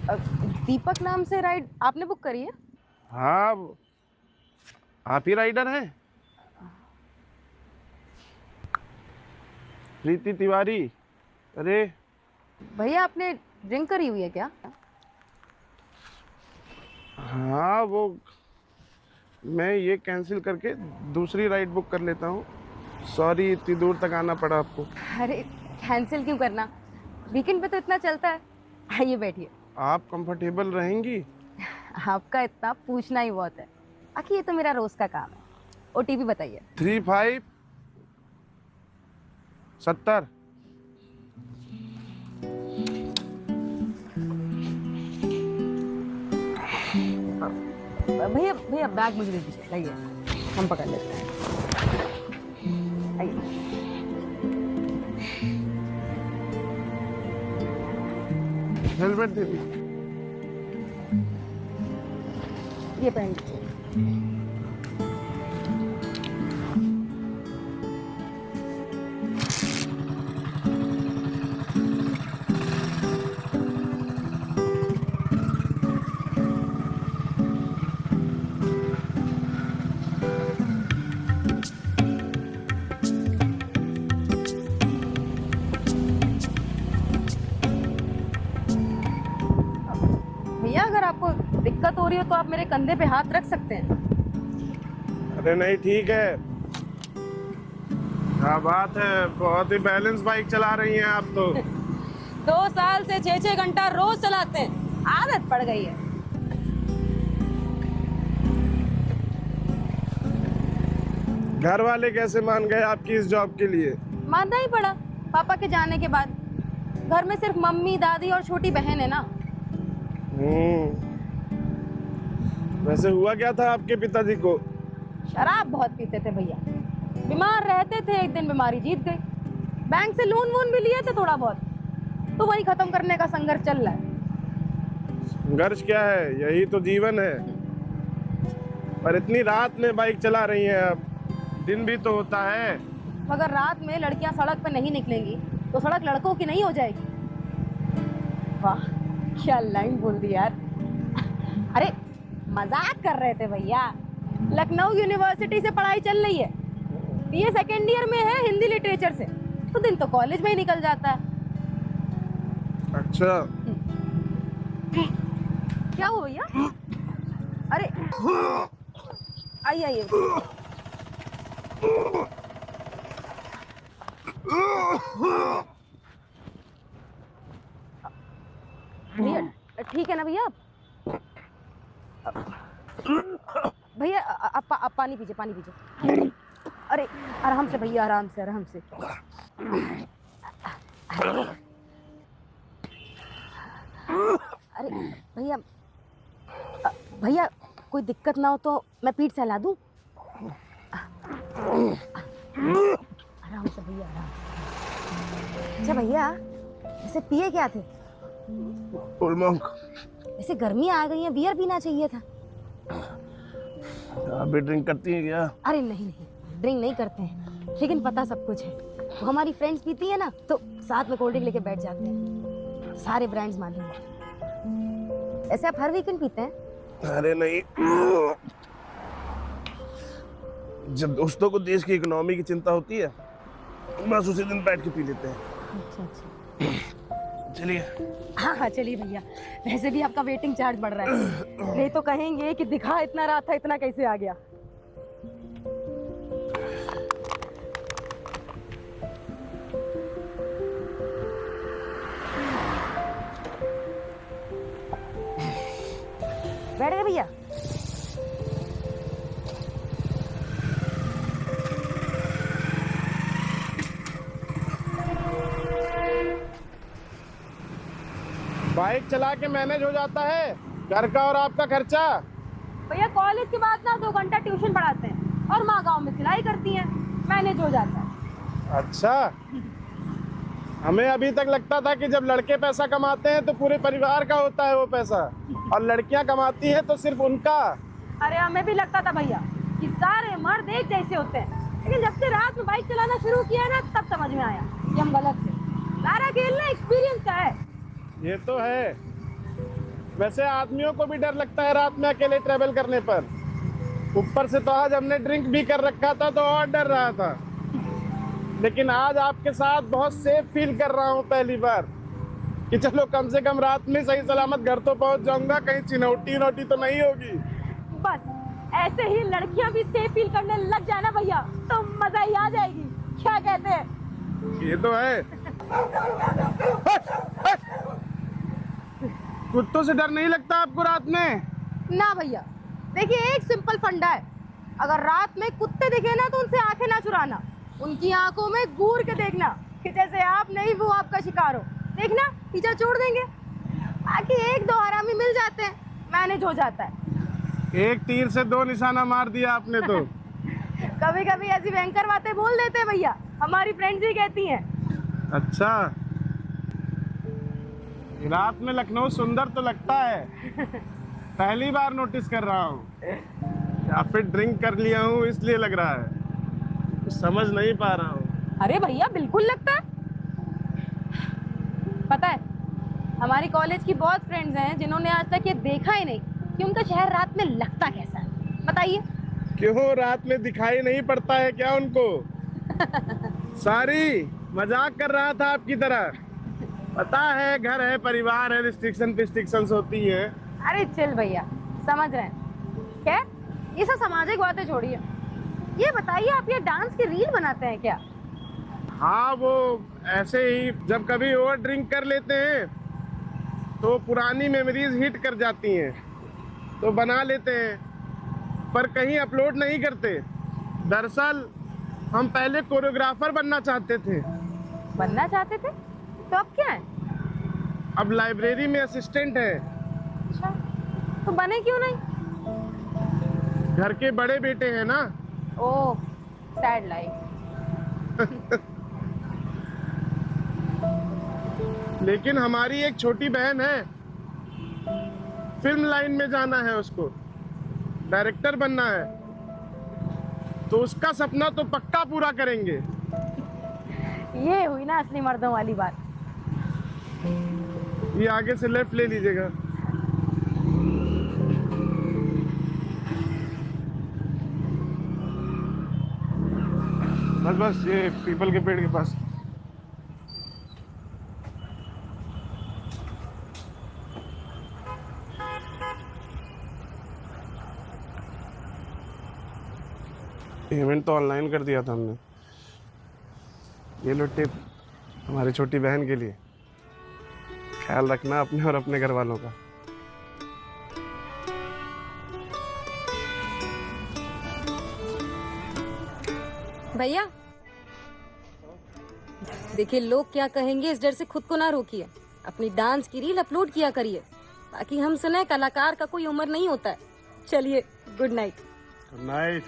दीपक नाम से राइड आपने बुक करी है? हाँ, आप ही राइडर हैं? प्रीति तिवारी। अरे भैया आपने ड्रिंक करी हुई है क्या? हाँ, वो मैं ये कैंसिल करके दूसरी राइड बुक कर लेता हूँ। सॉरी, इतनी दूर तक आना पड़ा आपको। अरे कैंसिल क्यों करना, वीकेंड पे तो इतना चलता है। आइए बैठिए। आप कंफर्टेबल रहेंगी? आपका इतना पूछना ही बहुत है, आखिर ये तो मेरा रोज का काम है। ओटीपी बताइए। 3570। भैया भैया बैग मुझे दे दीजिए, लाइए हम पकड़ लेते हैं। आइए। हेलमेट दे दीजिए। ये पहन लीजिए। भैया अगर आपको दिक्कत हो रही हो तो आप मेरे कंधे पे हाथ रख सकते हैं। अरे नहीं, ठीक है। क्या बात है, बहुत ही बैलेंस बाइक चला रही हैं आप तो। 2 साल से 6-6 घंटा रोज चलाते हैं, आदत पड़ गई है। घर वाले कैसे मान गए आपकी इस जॉब के लिए? मानना ही पड़ा, पापा के जाने के बाद। घर में सिर्फ मम्मी दादी और छोटी बहन है ना। वैसे हुआ क्या था आपके पिताजी को? शराब बहुत पीते थे भैया, बीमार रहते थे। एक दिन बीमारी जीत गई। बैंक से लोन वोन भी लिए थे थोड़ा बहुत, तो वही खत्म करने का संघर्ष चल रहा है। संघर्ष क्या है, यही तो जीवन है। पर इतनी रात में बाइक चला रही हैं आप, दिन भी तो होता है। मगर रात में लड़कियां सड़क पे नहीं निकलेंगी तो सड़क लड़कों की नहीं हो जाएगी। वाह क्या लाइन बोल दी यार। अरे मजाक कर रहे थे भैया। लखनऊ यूनिवर्सिटी से पढ़ाई चल रही है, बीए सेकेंड ईयर में है हिंदी लिटरेचर से, तो दिन तो कॉलेज में ही निकल जाता है। अच्छा, क्या हुआ भैया? अरे आइए आइए। भैया ठीक है ना भैया? भैया आप पानी पीजिए, पानी पीजिए। अरे आराम से भैया, आराम से आराम से। अरे भैया भैया कोई दिक्कत ना हो तो मैं पीठ सहला दूं? आराम से भैया, आराम से। अच्छा भैया ऐसे पिए क्या थे? Full monk. ऐसे गर्मी आ गई है, बियर पीना चाहिए था। आप भी ड्रिंक करती हैं क्या? अरे नहीं नहीं, ड्रिंक नहीं करते हैं, लेकिन पता सब कुछ है। वो हमारी फ्रेंड्स पीती है ना, तो साथ में कोल्ड ड्रिंक लेके बैठ जाते हैं। सारे ब्रांड्स मालूम है। ऐसे आप हर वीकेंड पीते हैं? अरे नहीं, जब दोस्तों को देश की इकोनॉमी की चिंता होती है बस उसी दिन बैठ के पी लेते हैं। अच्छा अच्छा। चलिए। हाँ हाँ चलिए भैया। वैसे भी आपका वेटिंग चार्ज बढ़ रहा है, नहीं तो कहेंगे कि दिखा इतना रहा था, इतना कैसे आ गया। बैठ गए भैया? बाइक चला के मैनेज हो जाता है घर का और आपका खर्चा। भैया कॉलेज के बाद ना 2 घंटा ट्यूशन पढ़ाते हैं और माँ गाँव में सिलाई करती हैं, मैनेज हो जाता है। अच्छा, हमें अभी तक लगता था कि जब लड़के पैसा कमाते हैं तो पूरे परिवार का होता है वो पैसा, और लड़कियां कमाती हैं तो सिर्फ उनका। अरे हमें भी लगता था भैया कि सारे मर्द एक जैसे होते हैं, लेकिन जब से रात में बाइक चलाना शुरू किया ना तब समझ में आया कि हम गलत थे। सारा खेल ना एक्सपीरियंस का है। ये तो है, वैसे आदमियों को भी डर लगता है रात में अकेले ट्रेवल करने पर। ऊपर से तो आज हमने ड्रिंक भी कर रखा था तो और डर रहा था, लेकिन आज आपके साथ बहुत सेफ फील कर रहा हूँ पहली बार कि चलो कम से कम रात में सही सलामत घर तो पहुँच जाऊंगा, कहीं चिनौटी नोटी तो नहीं होगी। बस ऐसे ही लड़कियां भी सेफ फील करने लग जाए ना भैया तो मजा ही आ जाएगी। क्या कहते हैं? ये तो है। कुत्तों से डर नहीं लगता आपको रात में? ना भैया, देखिए एक सिंपल फंडा है, अगर रात में कुत्ते दिखे ना तो उनसे आंखें ना चुराना, उनकी आंखों में घूर के देखना कि जैसे आप नहीं वो आपका शिकार हो। देखना पीछा छोड़ देंगे, बाकी एक दो हरामी मिल जाते हैं, मैनेज हो जाता है। एक तीर से दो निशाना मार दिया आपने तो। कभी कभी ऐसी भयंकर बातें बोल देते हैं भैया, हमारी फ्रेंड्स ही कहती हैं। अच्छा, रात में लखनऊ सुंदर तो लगता है, पहली बार नोटिस कर रहा हूँ, या फिर ड्रिंक कर लिया हूँ इसलिए लग रहा है, समझ नहीं पा रहा हूँ। अरे भैया बिल्कुल लगता है। पता है हमारी कॉलेज की बहुत फ्रेंड्स हैं जिन्होंने आज तक ये देखा ही नहीं कि उनका शहर रात में लगता कैसा है। बताइए। क्यों, रात में दिखाई नहीं पड़ता है क्या उनको? सारी मजाक कर रहा था आपकी तरह। पता है घर है, परिवार है, रिस्ट्रिक्शंस होती है। अरे चिल भैया, समझ रहे हैं। क्या ये सब सामाजिक बातें छोड़िए, ये बताइए आप ये डांस की रील बनाते हैं क्या? हाँ, वो ऐसे ही जब कभी ओवर ड्रिंक कर लेते हैं तो पुरानी मेमोरीज हिट कर जाती हैं तो बना लेते हैं, पर कहीं अपलोड नहीं करते। दरअसल हम पहले कोरियोग्राफर बनना चाहते थे। बनना चाहते थे? तो अब क्या है? अब लाइब्रेरी में असिस्टेंट है। अच्छा, तो बने क्यों नहीं? घर के बड़े बेटे हैं ना। ओह, सैड लाइफ। लेकिन हमारी एक छोटी बहन है, फिल्म लाइन में जाना है उसको, डायरेक्टर बनना है, तो उसका सपना तो पक्का पूरा करेंगे। ये हुई ना असली मर्दों वाली बात। ये आगे से लेफ्ट ले लीजिएगा। बस बस, ये पीपल के पेड़ के पास। पेमेंट तो ऑनलाइन कर दिया था हमने। ये लो टिप हमारी छोटी बहन के लिए। ख्याल रखना अपने और अपने घर वालों का। भैया देखिए, लोग क्या कहेंगे इस डर से खुद को ना रोकिए, अपनी डांस की रील अपलोड किया करिए, ताकि हम सुने कलाकार का कोई उम्र नहीं होता है। चलिए, गुड नाइट। Good night.